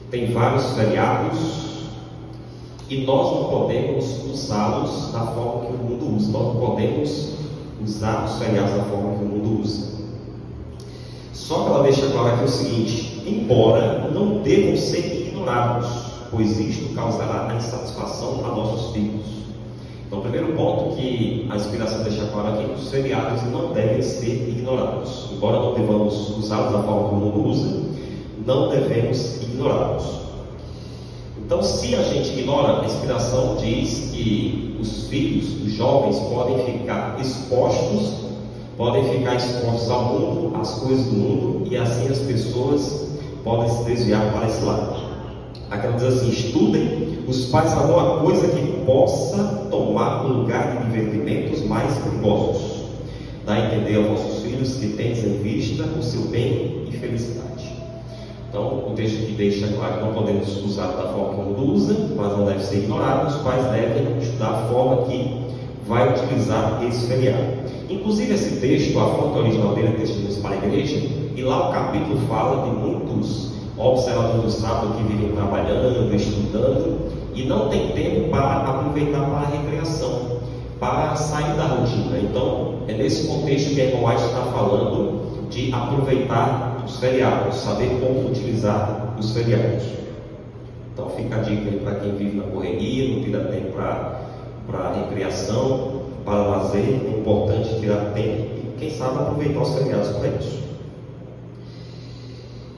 tem vários feriados, e nós não podemos usá-los da forma que o mundo usa. Nós não podemos usar os feriados da forma que o mundo usa. Só que ela deixa claro aqui o seguinte: embora não devam ser ignorados, pois isto causará a insatisfação a nossos filhos. Então, o primeiro ponto que a inspiração deixa claro aqui é que os feriados não devem ser ignorados. Embora não devamos usá-los da forma que o mundo usa, não devemos ignorá-los. Então, se a gente ignora, a inspiração diz que os filhos, os jovens, podem ficar expostos ao mundo, às coisas do mundo, e assim as pessoas podem se desviar para esse lado. Aqui ela diz assim: estudem os pais alguma coisa que possa tomar o lugar de divertimentos mais perigosos. Dá a entender aos vossos filhos que tendes em vista o seu bem e felicidade. Então, o texto aqui deixa claro que não podemos usar da forma que o mundo usa, mas não deve ser ignorado. Os pais devem estudar a forma que vai utilizar esse feriado. Inclusive, esse texto, a fonte original dele é texto para a igreja, e lá o capítulo fala de muitos observadores do sábado que vivem trabalhando, estudando, e não tem tempo para aproveitar para a recreação, para sair da rotina. Então, é nesse contexto que a irmã White está falando de aproveitar os feriados, saber como utilizar os feriados. Então fica a dica aí para quem vive na correria, não tira tempo para recreação, para lazer. É importante tirar tempo e, quem sabe, aproveitar os feriados para isso.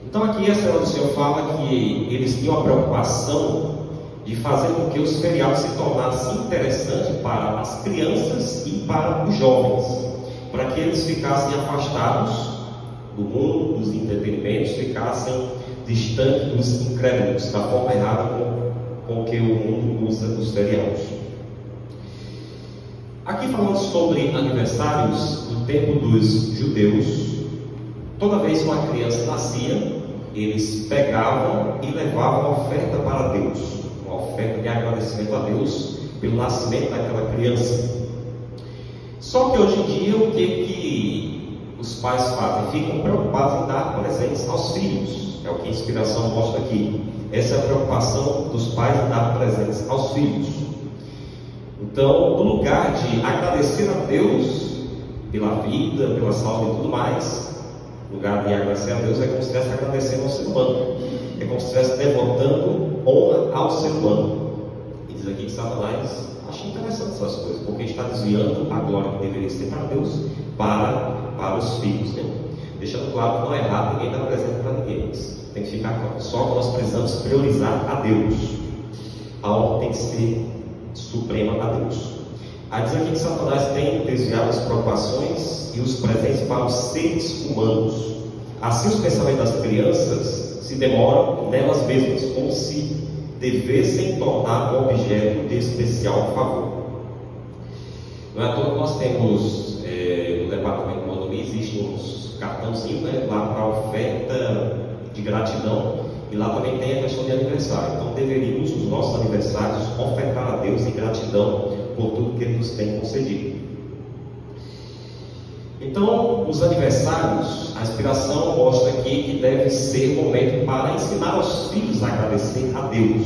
Então aqui a Senhora do Senhor fala que eles tinham a preocupação de fazer com que os feriados se tornassem interessantes para as crianças e para os jovens, para que eles ficassem afastados do mundo, dos entretenimentos, ficassem distantes dos incrédulos, da forma errada com que o mundo usa os feriados. Aqui falando sobre aniversários, no tempo dos judeus, toda vez que uma criança nascia, eles pegavam e levavam uma oferta para Deus, uma oferta de agradecimento a Deus pelo nascimento daquela criança. Só que hoje em dia, o que os pais fazem? Ficam preocupados em dar presentes aos filhos. É o que a inspiração mostra aqui. Essa é a preocupação dos pais em dar presentes aos filhos. Então, no lugar de agradecer a Deus pela vida, pela saúde e tudo mais, no lugar de agradecer a Deus, é como se estivesse agradecendo ao ser humano. É como se estivesse devotando honra ao ser humano. E diz aqui que Satanás acha interessante essas coisas, porque está desviando a glória que deveria ser para Deus para os filhos, né? Deixando claro que não é errado ninguém dar presente para ninguém, mas tem que ficar claro. Só que nós precisamos priorizar a Deus. A honra tem que ser suprema a Deus. Aí diz aqui que Satanás tem desviado as preocupações e os presentes para os seres humanos. Assim, os pensamentos das crianças se demoram nelas mesmas, como se devessem tornar um objeto de especial favor. Não é à toa que nós temos no departamento de economia, existem uns cartãozinhos, né, lá para oferta de gratidão, e lá também tem a questão de aniversário. Então deveríamos, nos nossos aniversários, ofertar a Deus em gratidão por tudo que Ele nos tem concedido. Então, os aniversários, a inspiração mostra aqui que deve ser o momento para ensinar aos filhos a agradecer a Deus,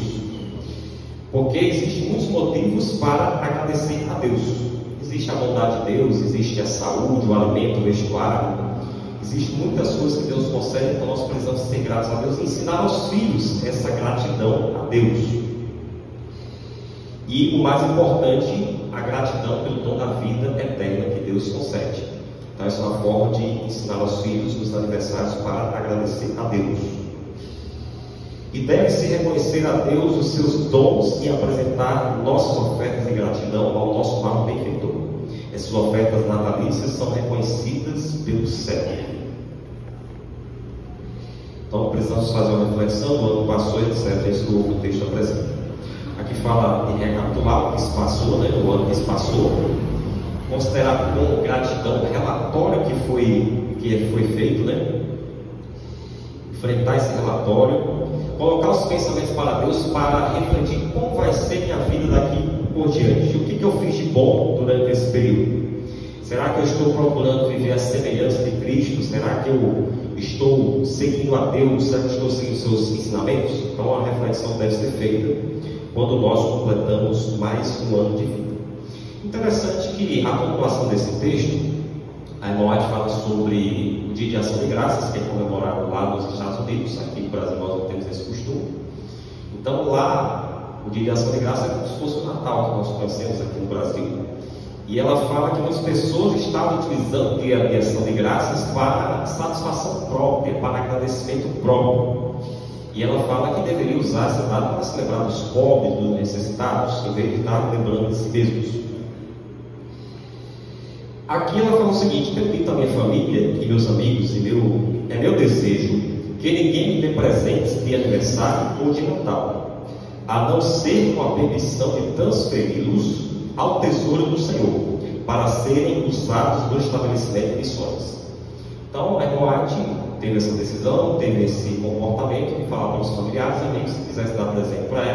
porque existem muitos motivos para agradecer a Deus. Existe a bondade de Deus, existe a saúde, o alimento, o vestuário, existem muitas coisas que Deus concede, então nós precisamos ser gratos a Deus e ensinar aos filhos essa gratidão a Deus. E o mais importante, a gratidão pelo dom da vida eterna que Deus concede. Então essa é uma forma de ensinar aos filhos nos aniversários para agradecer a Deus. E deve-se reconhecer a Deus os seus dons e apresentar nossas ofertas de gratidão ao nosso Pai benfeitor. Essas ofertas natalícias são reconhecidas pelo céu. Então precisamos fazer uma reflexão do ano passou, etc. Isso que o texto apresenta. Aqui fala de recapitular o que se passou, né? O ano que se passou. Considerar com gratidão o relatório que foi feito, né? Enfrentar esse relatório, colocar os pensamentos para Deus para refletir como vai ser minha vida daqui por diante, o que eu fiz de bom durante esse período. Será que eu estou procurando viver a semelhança de Cristo? Será que eu estou seguindo a Deus? Será que eu estou seguindo os seus ensinamentos? Então a reflexão deve ser feita quando nós completamos mais um ano de vida. Interessante que a continuação desse texto, a irmã White fala sobre o Dia de Ação de Graças, que é comemorado lá nos Estados Unidos. Aqui no Brasil nós não temos esse costume. Então lá, o Dia de Ação de Graças é como se fosse o Natal que nós conhecemos aqui no Brasil. E ela fala que muitas pessoas estavam utilizando o Dia de Ação de Graças para satisfação própria, para agradecimento próprio. E ela fala que deveria usar essa data para se lembrar dos pobres, dos necessitados, em vez de estar lembrando de si mesmos. Aqui ela fala o seguinte: permito à minha família e meus amigos, é meu desejo que ninguém me dê presentes de aniversário ou de Natal, a não ser com a permissão de transferi-los ao tesouro do Senhor, para serem usados no estabelecimento de missões. Então a irmã White teve essa decisão, teve esse comportamento de falar para os familiares e amigos, se quisesse dar presente para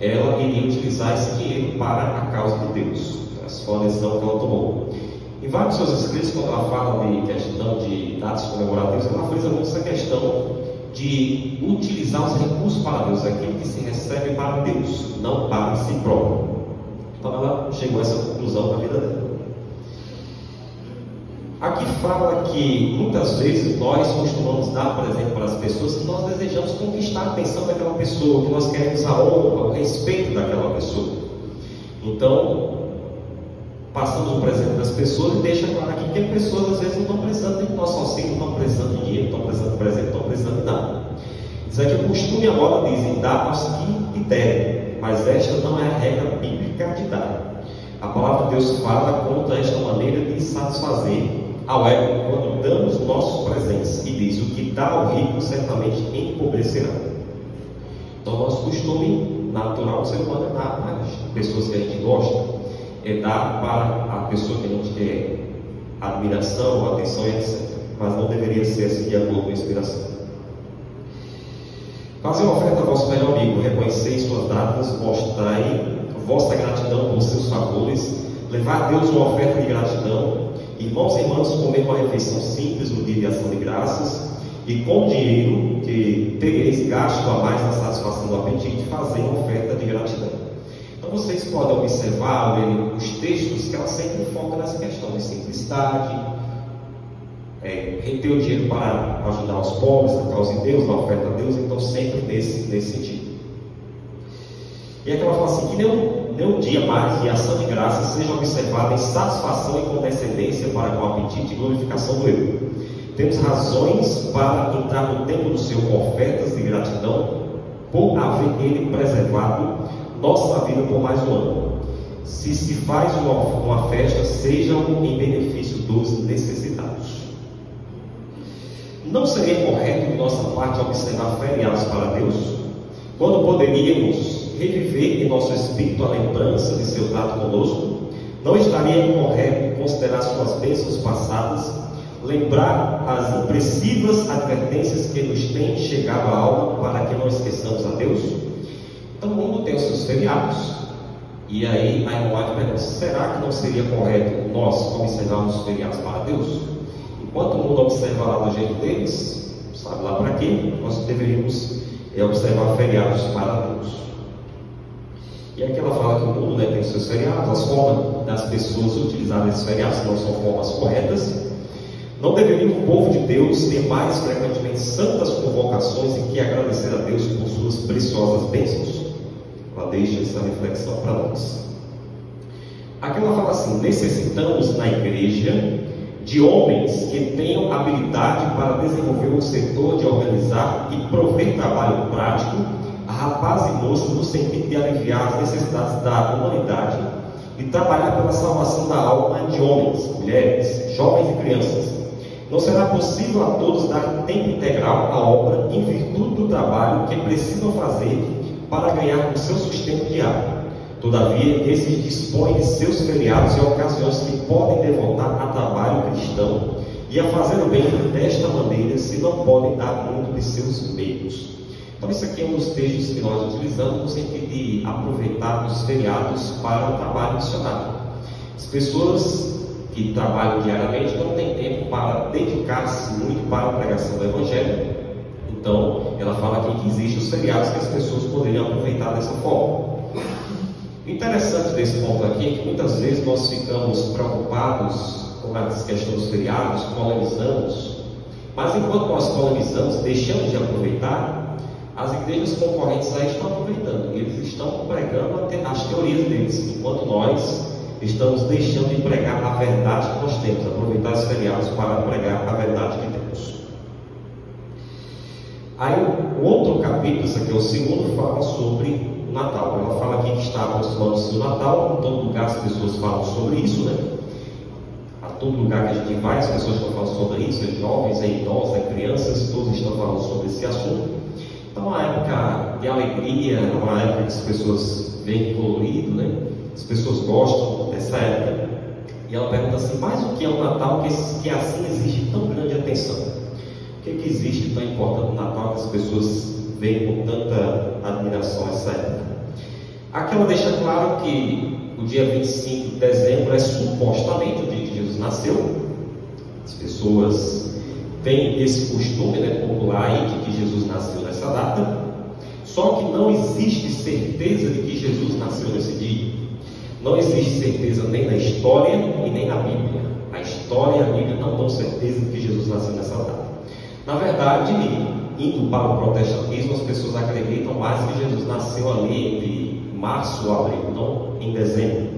ela iria utilizar esse dinheiro para a causa de Deus. Essa foi a decisão que ela tomou. Em vários dos seus escritos, quando ela fala de questão de datas comemorativas, ela frisa muito essa questão de utilizar os recursos para Deus, aquilo que se recebe para Deus, não para si próprio. Então ela chegou a essa conclusão na vida dela. Aqui fala que muitas vezes nós costumamos dar presente para as pessoas que nós desejamos conquistar a atenção daquela pessoa, que nós queremos a honra, o respeito daquela pessoa. Então, passamos o presente das pessoas e deixa claro aqui que as pessoas às vezes não estão precisando de nosso auxílio, não estão precisando de dinheiro, não estão precisando de presente, não estão precisando de nada. Diz aqui o costume e a moda dizem: dá aos que lhe derem, mas esta não é a regra bíblica de dar. A palavra de Deus fala contra esta maneira de satisfazer ao ego quando damos nossos presentes, e diz: o que dá ao rico certamente empobrecerá. Então nosso costume natural do ser humano é dar para as pessoas que a gente gosta, é dar para a pessoa que a gente quer admiração, atenção, etc. Mas não deveria ser assim de acordo com a inspiração. Fazer uma oferta a vosso melhor amigo, reconheceis suas dádivas, mostrai vossa gratidão por seus favores, levar a Deus uma oferta de gratidão. Irmãos e irmãs, comer uma refeição simples no dia de ação de graças, e com o dinheiro que tereis gasto a mais na satisfação do apetite, fazer uma oferta de gratidão. Então vocês podem observar os textos que ela sempre foca nessa questão de simplicidade, reter o dinheiro para ajudar os pobres, na causa de Deus, na oferta a Deus, então sempre nesse sentido. E aqui ela fala assim: que nenhum dia mais de ação de graças seja observado em satisfação e condescendência para com apetite e glorificação do eu. Temos razões para entrar no templo do Senhor com ofertas de gratidão, por haver Ele preservado nossa vida por mais um ano. Se se faz uma festa, seja em benefício dos necessitados. Não seria correto de nossa parte observar feriados para Deus, quando poderíamos reviver em nosso espírito a lembrança de seu trato conosco? Não estaria incorreto considerar suas bênçãos passadas, lembrar as impressivas advertências que nos têm chegado à alma para que não esqueçamos a Deus? Então o mundo tem os seus feriados, e aí a irmã White pergunta: será que não seria correto nós observarmos os feriados para Deus? Enquanto o mundo observará do jeito deles, sabe lá para quê? Nós deveríamos observar feriados para Deus. E aqui ela fala que o mundo tem os seus feriados, as formas das pessoas utilizarem esses feriados não são formas corretas. Não deveria o povo de Deus ter mais frequentemente santas convocações em que agradecer a Deus por suas preciosas bênçãos? Ela deixa essa reflexão para nós. Aqui ela fala assim: necessitamos na igreja de homens que tenham habilidade para desenvolver um setor de organizar e prover trabalho prático a rapazes e moças no sentido de aliviar as necessidades da humanidade e trabalhar pela salvação da alma de homens, mulheres, jovens e crianças. Não será possível a todos dar tempo integral à obra em virtude do trabalho que precisam fazer para ganhar o seu sustento diário. Todavia, esses dispõem de seus feriados e ocasiões que podem devotar a trabalho cristão e a fazer o bem desta maneira, se não podem dar muito de seus meios. Então, isso aqui é um dos textos que nós utilizamos no sentido de aproveitar os feriados para o trabalho missionário. As pessoas que trabalham diariamente não têm tempo para dedicar-se muito para a pregação do Evangelho. Então, ela fala aqui que existem os feriados que as pessoas poderiam aproveitar dessa forma. O interessante desse ponto aqui é que muitas vezes nós ficamos preocupados com a questão dos feriados, polemizamos, mas enquanto nós polemizamos, deixamos de aproveitar, as igrejas concorrentes aí estão aproveitando, eles estão pregando as teorias deles, enquanto nós estamos deixando de pregar a verdade que nós temos, aproveitar os feriados para pregar a verdade que temos. Aí o outro capítulo, esse aqui é o segundo, fala sobre o Natal. Ela fala aqui que está aproximando-se do Natal, em todo lugar as pessoas falam sobre isso, né? A todo lugar que a gente vai, as pessoas estão falando sobre isso, é jovens, é idosos, é crianças, todos estão falando sobre esse assunto. Então é uma época de alegria, é uma época que as pessoas veem colorido, né? As pessoas gostam dessa época. E ela pergunta assim, mas o que é o Natal que assim exige tão grande atenção? O que existe tão importante no Natal que as pessoas veem com tanta admiração essa época? Aqui ela deixa claro que o dia 25 de dezembro é supostamente o dia que Jesus nasceu. As pessoas têm esse costume, né, popular aí de que Jesus nasceu nessa data. Só que não existe certeza de que Jesus nasceu nesse dia. Não existe certeza nem na história e nem na Bíblia. A história e a Bíblia não dão certeza de que Jesus nasceu nessa data. Na verdade, indo para o protestantismo, as pessoas acreditam mais que Jesus nasceu ali entre março ou abril, não em dezembro.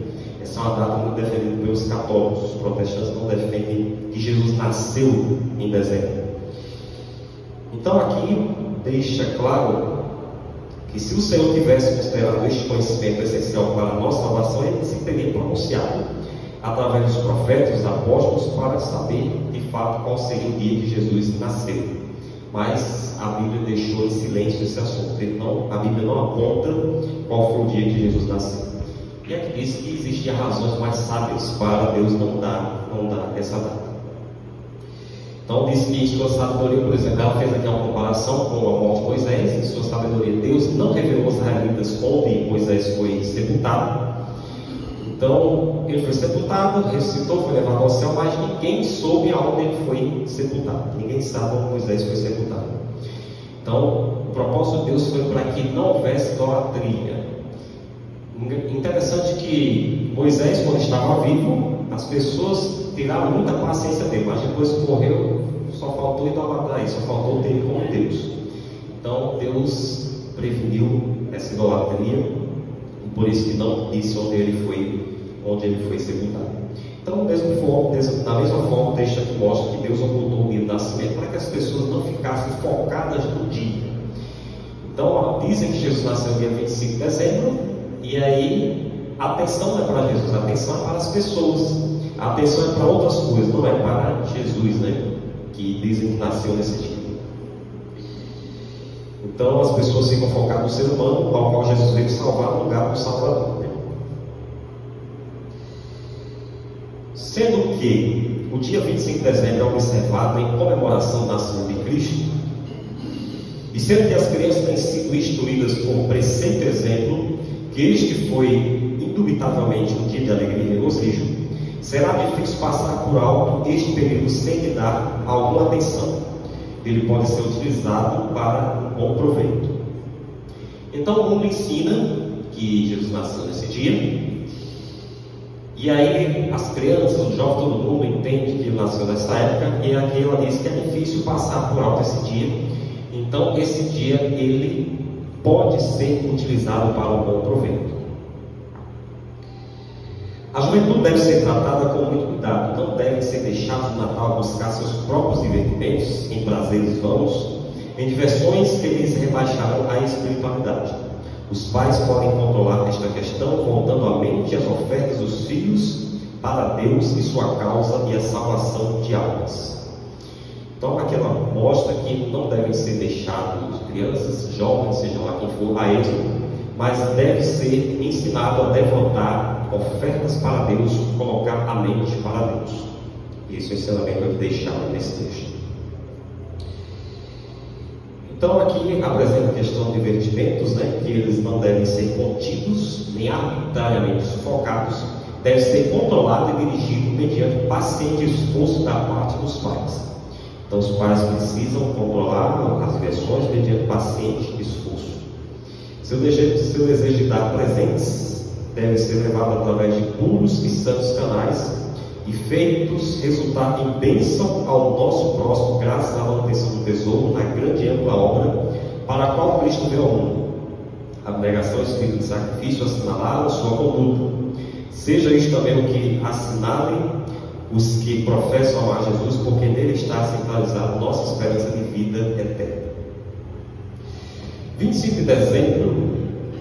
Essa é uma data muito defendida pelos católicos. Os protestantes não defendem que Jesus nasceu em dezembro. Então aqui deixa claro que se o Senhor tivesse considerado este conhecimento essencial para a nossa salvação, ele se teria pronunciado através dos profetas, dos apóstolos, para saber de fato qual seria o dia que Jesus nasceu. Mas a Bíblia deixou em silêncio esse assunto. Então, a Bíblia não aponta qual foi o dia que Jesus nasceu. E aqui diz que existem razões mais sábias para Deus não dar essa data. Então diz que em sua sabedoria, por exemplo, ela fez aqui uma comparação com a morte de Moisés. Em sua sabedoria, Deus não revelou os israelitas onde Moisés foi sepultado. Então ele foi sepultado, ressuscitou, foi levado ao céu, mas ninguém soube aonde ele foi sepultado. Ninguém sabe onde Moisés foi sepultado. Então o propósito de Deus foi para que não houvesse idolatria. Interessante que Moisés, quando estava vivo, as pessoas tiraram muita paciência dele, mas depois que morreu, só faltou idolatrar isso, só faltou ter ele como Deus. Então Deus preveniu essa idolatria, e por isso que não disse onde ele foi sepultado. Então, da mesma forma, deixa que mostra que Deus ocultou o dia do nascimento para que as pessoas não ficassem focadas no dia. Então, dizem que Jesus nasceu no dia 25 de dezembro, e aí a atenção não é para Jesus, a atenção é para as pessoas. A atenção é para outras coisas, não é para Jesus, né? Que dizem que nasceu nesse dia. Então as pessoas ficam focadas no ser humano, ao qual Jesus veio salvar no lugar do Salvador, né? Sendo que o dia 25 de dezembro é observado em comemoração do nascimento de Cristo, e sendo que as crianças têm sido instruídas por preceito e exemplo, que este foi indubitavelmente um dia de alegria e regozijo, será difícil passar por alto este período sem lhe dar alguma atenção. Ele pode ser utilizado para um bom proveito. Então o mundo ensina que Jesus nasceu nesse dia, e aí as crianças, os jovens, todo mundo entende que ele nasceu nessa época, e aqui ela diz que é difícil passar por alto esse dia. Então esse dia ele pode ser utilizado para um bom proveito. A juventude deve ser tratada com muito cuidado, não devem ser deixados no Natal buscar seus próprios divertimentos em prazeres vãos, em diversões que lhes rebaixaram a espiritualidade. Os pais podem controlar esta questão voltando a mente às ofertas dos filhos para Deus e sua causa e a salvação de almas. Então aqui ela mostra que não devem ser deixados crianças, jovens, seja lá quem for, a êxito, mas deve ser ensinado a devotar ofertas para Deus, colocar a mente para Deus. Esse é o ensinamento que deixado nesse texto. Então aqui apresenta a questão de divertimentos, né, que eles não devem ser contidos, nem arbitrariamente sufocados, deve ser controlado e dirigido mediante paciente esforço da parte dos pais. Então, os pais precisam controlar as versões mediante paciente esforço. Seu desejo de dar presentes deve ser levado através de puros e santos canais e feitos resultar em bênção ao nosso próximo, graças à manutenção do tesouro na grande e ampla obra para a qual Cristo veio ao mundo. A abnegação e o espírito de sacrifício assinalaram sua conduta. Seja isto também o que assinalem os que professam amar Jesus, porque nele está centralizada nossa esperança de vida eterna. 25 de dezembro,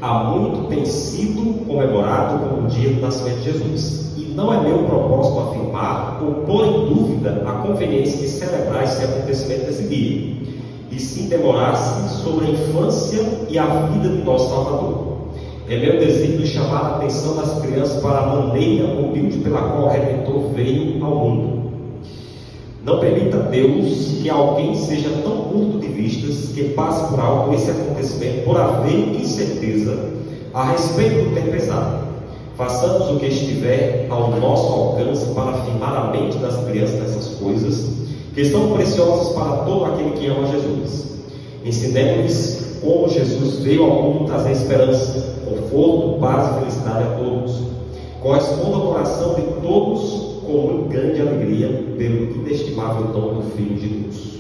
há muito tem sido comemorado como o dia do nascimento de Jesus. E não é meu propósito afirmar ou pôr em dúvida a conveniência de celebrar esse acontecimento desse dia, e sim demorar-se sobre a infância e a vida de nosso Salvador. É meu desejo chamar a atenção das crianças para a maneira humilde pela qual o Redentor veio ao mundo. Não permita, Deus, que alguém seja tão curto de vistas que passe por alto esse acontecimento por haver incerteza a respeito do tempo pesado. Façamos o que estiver ao nosso alcance para afirmar a mente das crianças nessas coisas, que são preciosas para todo aquele que ama Jesus. Ensinemos-lhes como Jesus veio ao mundo trazer esperança, conforto, paz e felicidade a todos. Corresponda ao coração de todos com uma grande alegria pelo inestimável dom do Filho de Deus.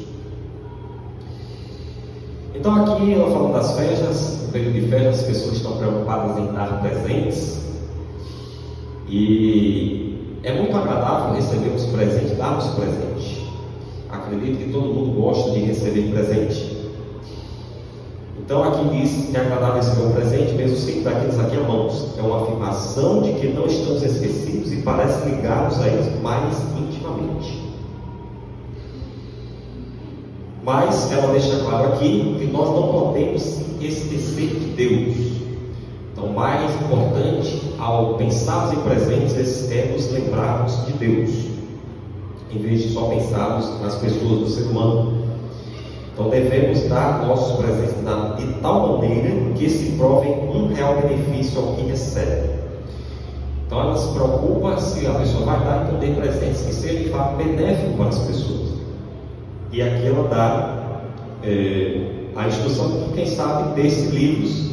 Então aqui ela falando das festas, no período de festas as pessoas estão preocupadas em dar presentes, e é muito agradável recebermos presente, darmos presente. Acredito que todo mundo gosta de receber presente. Então aqui diz que é agradável receber um presente, mesmo sem daqueles aqui amamos. É uma afirmação de que não estamos esquecidos e parece ligar-nos a eles mais intimamente. Mas ela deixa claro aqui que nós não podemos esquecer de Deus. Então, o mais importante ao pensarmos em presentes é nos lembrarmos de Deus, em vez de só pensarmos nas pessoas do ser humano. Então devemos dar nossos presentes de tal maneira que se provem um real benefício ao que recebe. Então ela se preocupa se a pessoa vai dar, então dê presentes que sejam de fato benéficos para as pessoas. E aqui ela dá a instrução de que, quem sabe, desse livros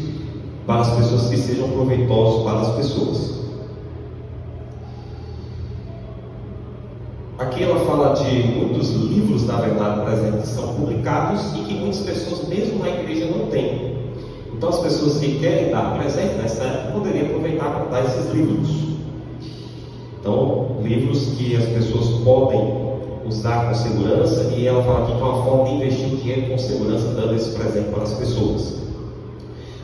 para as pessoas que sejam proveitosos para as pessoas. Aqui ela fala de muitos livros, na verdade, presentes que são publicados e que muitas pessoas, mesmo na igreja, não têm. Então, as pessoas que querem dar presente nessa época poderiam aproveitar para dar esses livros. Então, livros que as pessoas podem usar com segurança, e ela fala aqui que é uma forma de investir o dinheiro com segurança, dando esse presente para as pessoas.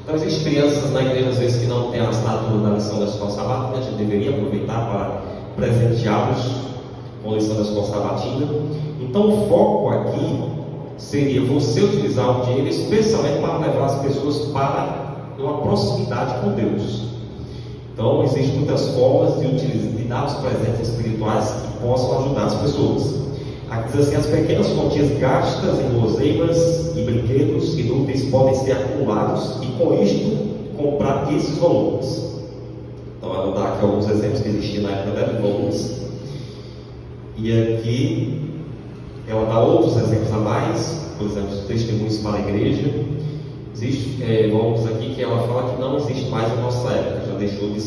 Então, existem crianças na igreja, às vezes, que não têm a assinatura da lição da escola sabatina, a gente deveria aproveitar para presenteá-los com a lição da escola sabatina. Então o foco aqui seria você utilizar o dinheiro especialmente para levar as pessoas para uma proximidade com Deus. Então existem muitas formas de dar os presentes espirituais que possam ajudar as pessoas. Aqui diz assim: as pequenas quantias gastas em guloseimas e brinquedos inúteis podem ser acumulados e com isto comprar esses volumes. Então eu vou dar aqui alguns exemplos que existiam na época de volumes. E aqui ela dá outros exemplos a mais, por exemplo, testemunhos para a igreja. Existem volumes aqui que ela fala que não existe mais na nossa época, já deixou de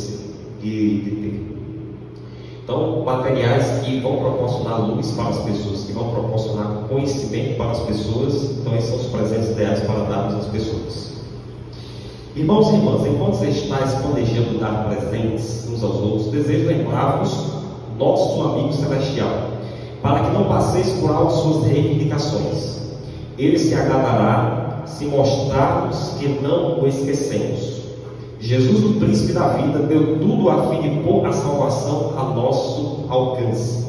ter. Então, materiais que vão proporcionar luz para as pessoas, que vão proporcionar conhecimento para as pessoas. Então, esses são os presentes ideais para darmos às pessoas. Irmãos e irmãs, enquanto estáis planejando dar presentes uns aos outros, desejo lembrar-vos nosso amigo celestial, para que não passeis por alto suas reivindicações. Ele se agradará se mostrarmos que não o esquecemos. Jesus, o príncipe da vida, deu tudo a fim de pôr a salvação a nosso alcance.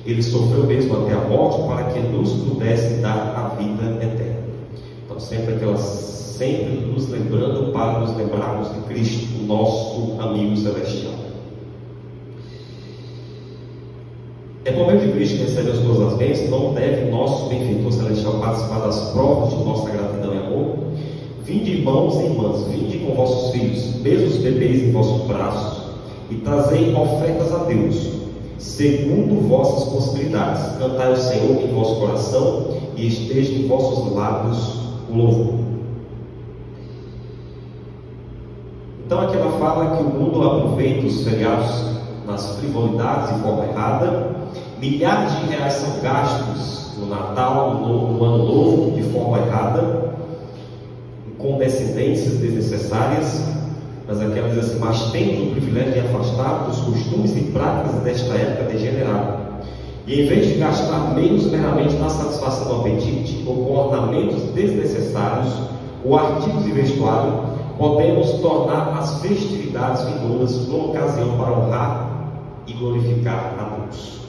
Ele sofreu mesmo até a morte para que nos pudesse dar a vida eterna. Então sempre nos lembrando para nos lembrarmos de Cristo, o nosso amigo celestial. É por meio de Cristo que recebemos todas as bênçãos, não deve nosso benfeitor celestial participar das provas de nossa gratidão e amor? Vinde, irmãos e irmãs, vinde com vossos filhos, mesmo os bebês em vossos braços, e trazei ofertas a Deus, segundo vossas possibilidades. Cantai ao Senhor em vosso coração, e esteja em vossos lábios o louvor. Então aqui ela fala que o mundo aproveita os feriados nas frivolidades de forma errada. Milhares de reais são gastos no Natal, no Ano Novo, de forma errada, com descendências desnecessárias. Mas aquela diz assim: mas temos o privilégio de afastar dos costumes e práticas desta época degenerada, e em vez de gastar meios meramente na satisfação do apetite, ou com ornamentos desnecessários, ou artigos de vestuário, podemos tornar as festividades vindouras uma ocasião para honrar e glorificar a Deus.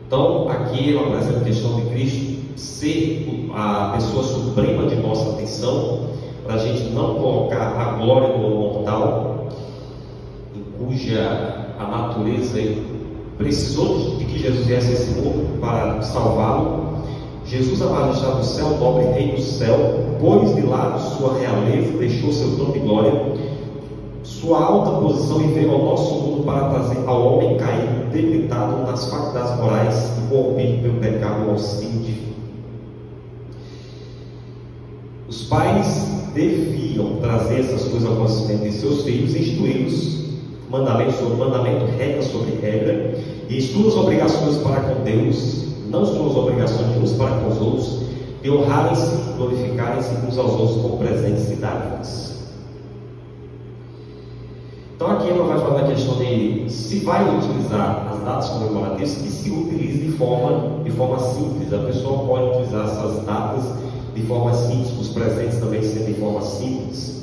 Então, aqui ela traz a questão de Cristo ser a pessoa suprema de nossa atenção, para a gente não colocar a glória no mortal, em cuja a natureza precisou de que Jesus viesse a esse mundo para salvá-lo. Jesus, a majestade do céu, nobre rei do céu, pôs de lado sua realeza, deixou seu trono de glória, sua alta posição, e veio ao nosso mundo para trazer ao homem caído, debilitado nas faculdades morais e corrompido pelo pecado, o auxílio divino. Os pais deviam trazer essas coisas ao conhecimento de seus filhos, instruí-los mandamento sobre mandamento, regra sobre regra, e suas obrigações para com Deus, não suas obrigações uns para com os outros, de honrarem-se, glorificarem-se uns aos outros com presentes e dádivas. Então aqui ela vai falar da questão de se vai utilizar as datas comemorativas, que se utilize de forma simples. A pessoa pode utilizar essas datas de forma simples, os presentes também sendo de forma simples.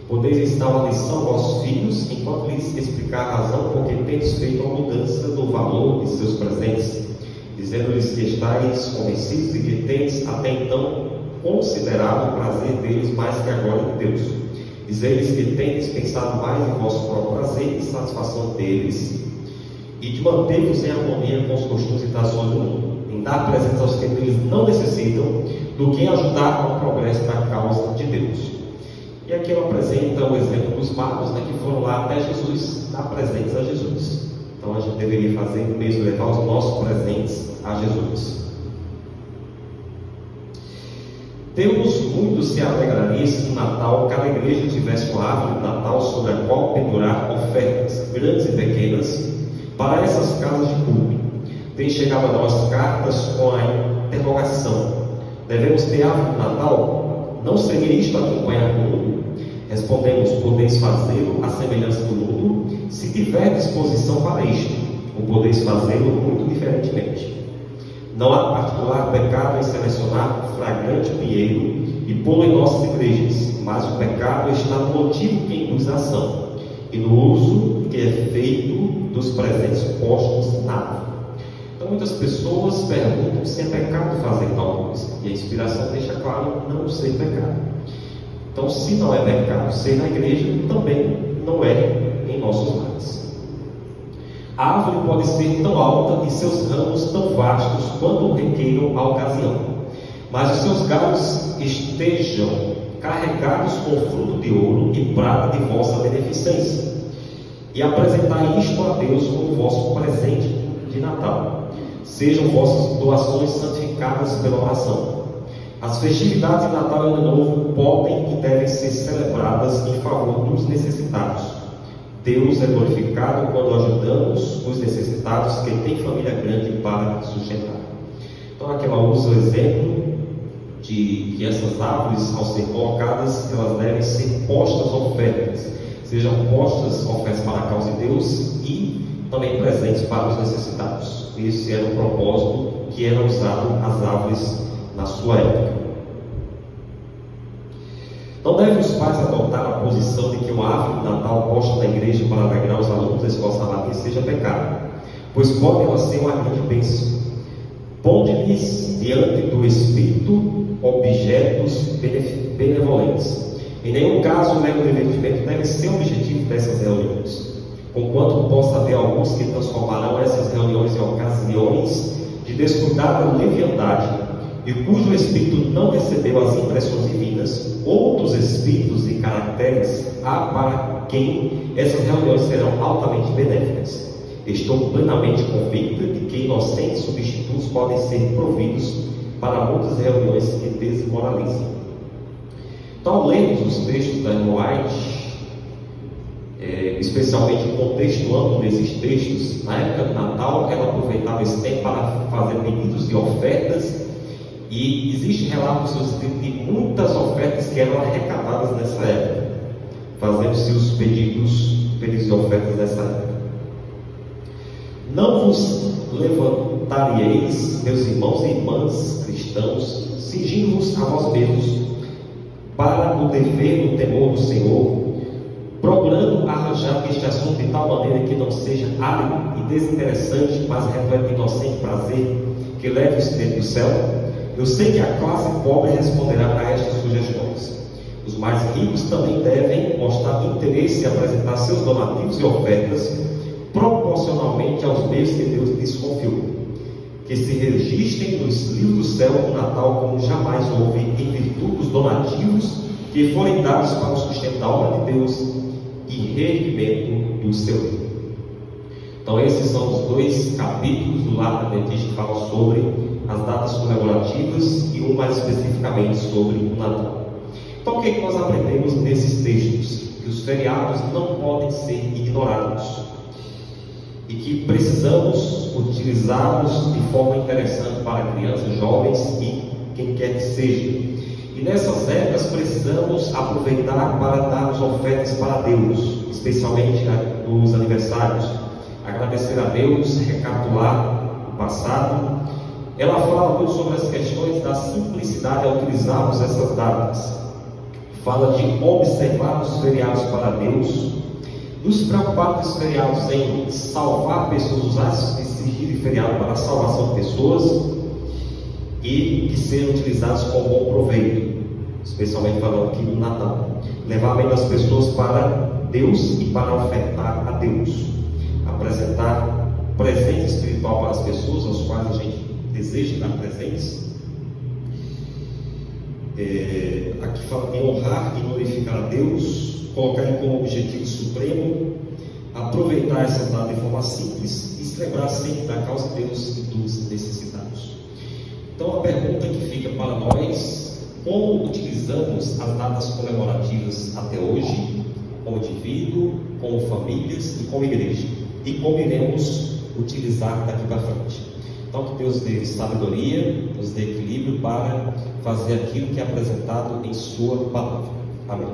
Podeis ensinar uma lição aos vossos filhos, enquanto lhes explicar a razão porque tendes feito a mudança do valor de seus presentes, dizendo-lhes que estáis convencidos de que tendes até então considerado o prazer deles mais que a glória de Deus. Dizei-lhes que tendes pensado mais em vosso próprio prazer e satisfação deles, e de manter-vos em harmonia com os costumes e tradições do mundo, em dar presentes aos que eles não necessitam, do que em ajudar ao progresso da causa de Deus. E aqui ela apresenta o exemplo dos magos, que foram lá até Jesus dar presentes a Jesus. Então a gente deveria fazer mesmo, levar os nossos presentes a Jesus. Deus muito se alegraria se no Natal cada igreja tivesse uma árvore de Natal sobre a qual pendurar ofertas, grandes e pequenas, para essas casas de culto. Tem chegado a nós cartas com a interrogação: devemos ter árvore de Natal? Não seria isto acompanhar o mundo? Respondemos: podeis fazê-lo à semelhança do mundo, se tiver disposição para isto, ou podeis fazê-lo muito diferentemente. Não há particular pecado em selecionar um flagrante pinheiro e pô-lo em nossas igrejas, mas o pecado está no motivo que induz a ação, e no uso que é feito dos presentes postos na árvore. Então muitas pessoas perguntam se é pecado fazer tal coisa, e a inspiração deixa claro não ser pecado. Então, se não é pecado ser na igreja, também não é em nossos lares. A árvore pode ser tão alta e seus ramos tão vastos quanto requeiram a ocasião, mas os seus galhos estejam carregados com fruto de ouro e prata de vossa beneficência, e apresentai isto a Deus como vosso presente de Natal. Sejam vossas doações santificadas pela oração. As festividades de Natal e Ano Novo podem e devem ser celebradas em favor dos necessitados. Deus é glorificado quando ajudamos os necessitados que têm família grande para sustentar. Então aqui ela usa o exemplo de que essas árvores, ao ser colocadas, elas devem ser postas ofertas. Sejam postas ofertas para a causa de Deus e também presentes para os necessitados. Esse era o propósito que era usado as árvores na sua época. Não devem os pais adotar a posição de que uma árvore de Natal posta na igreja para alegrar os alunos da escola sabatina seja pecado, pois pode ela ser uma grande bênção. Ponde-lhes diante do Espírito objetos benevolentes. Em nenhum caso o mero divertimento deve ser o objetivo dessas reuniões, conquanto possa haver alguns que transformarão essas reuniões em ocasiões de descuidada leviandade, e cujo espírito não recebeu as impressões divinas, outros espíritos e caracteres, há para quem essas reuniões serão altamente benéficas. Estou plenamente convicta de que inocentes substitutos podem ser providos para muitas reuniões que desmoralizam. Então, ao lermos os textos da Ellen White, especialmente o contexto amplo desses textos, na época do Natal, ela aproveitava esse tempo para fazer pedidos de ofertas, e existe relato nos seus escritos de muitas ofertas que eram arrecadadas nessa época, fazendo-se os pedidos de ofertas nessa época. Não vos levantareis, meus irmãos e irmãs cristãos, cingindo-vos a vós mesmos para o dever do temor do Senhor, procurando arranjar este assunto de tal maneira que não seja árido e desinteressante, mas repleto de inocente prazer que leve o Espírito do céu. Eu sei que a classe pobre responderá a estas sugestões. Os mais ricos também devem mostrar interesse em apresentar seus donativos e ofertas proporcionalmente aos meios que Deus lhes confiou, que se registrem nos livros do céu no Natal como jamais houve, em virtude dos donativos que forem dados para o sustento da obra de Deus e reerguimento do seu reino. Então esses são os dois capítulos do Lar Adventista que falam sobre as datas comemorativas e um mais especificamente sobre o Natal. Então o que é que nós aprendemos nesses textos? Que os feriados não podem ser ignorados e que precisamos utilizá-los de forma interessante para crianças, jovens e quem quer que seja. E nessas épocas precisamos aproveitar para darmos ofertas para Deus, especialmente nos aniversários. Agradecer a Deus, recapitular o passado. Ela fala muito sobre as questões da simplicidade ao utilizarmos essas datas. Fala de observar os feriados para Deus, nos preocupar com os feriados em salvar pessoas, usar esse de feriado para a salvação de pessoas e que sejam utilizados com bom proveito, especialmente falando aqui do Natal. Levar bem as pessoas para Deus e para ofertar a Deus. Apresentar presença espiritual para as pessoas aos quais a gente deseja dar presença. Aqui fala em honrar e glorificar a Deus, colocar ele como objetivo supremo, aproveitar essa data de forma simples e se lembrar sempre da causa de Deus e dos necessitados. Então a pergunta que fica para nós: como utilizamos as datas comemorativas até hoje, como indivíduo, como famílias e como igreja? E como iremos utilizar daqui para frente? Então que Deus dê sabedoria, nos dê equilíbrio para fazer aquilo que é apresentado em sua palavra. Amém.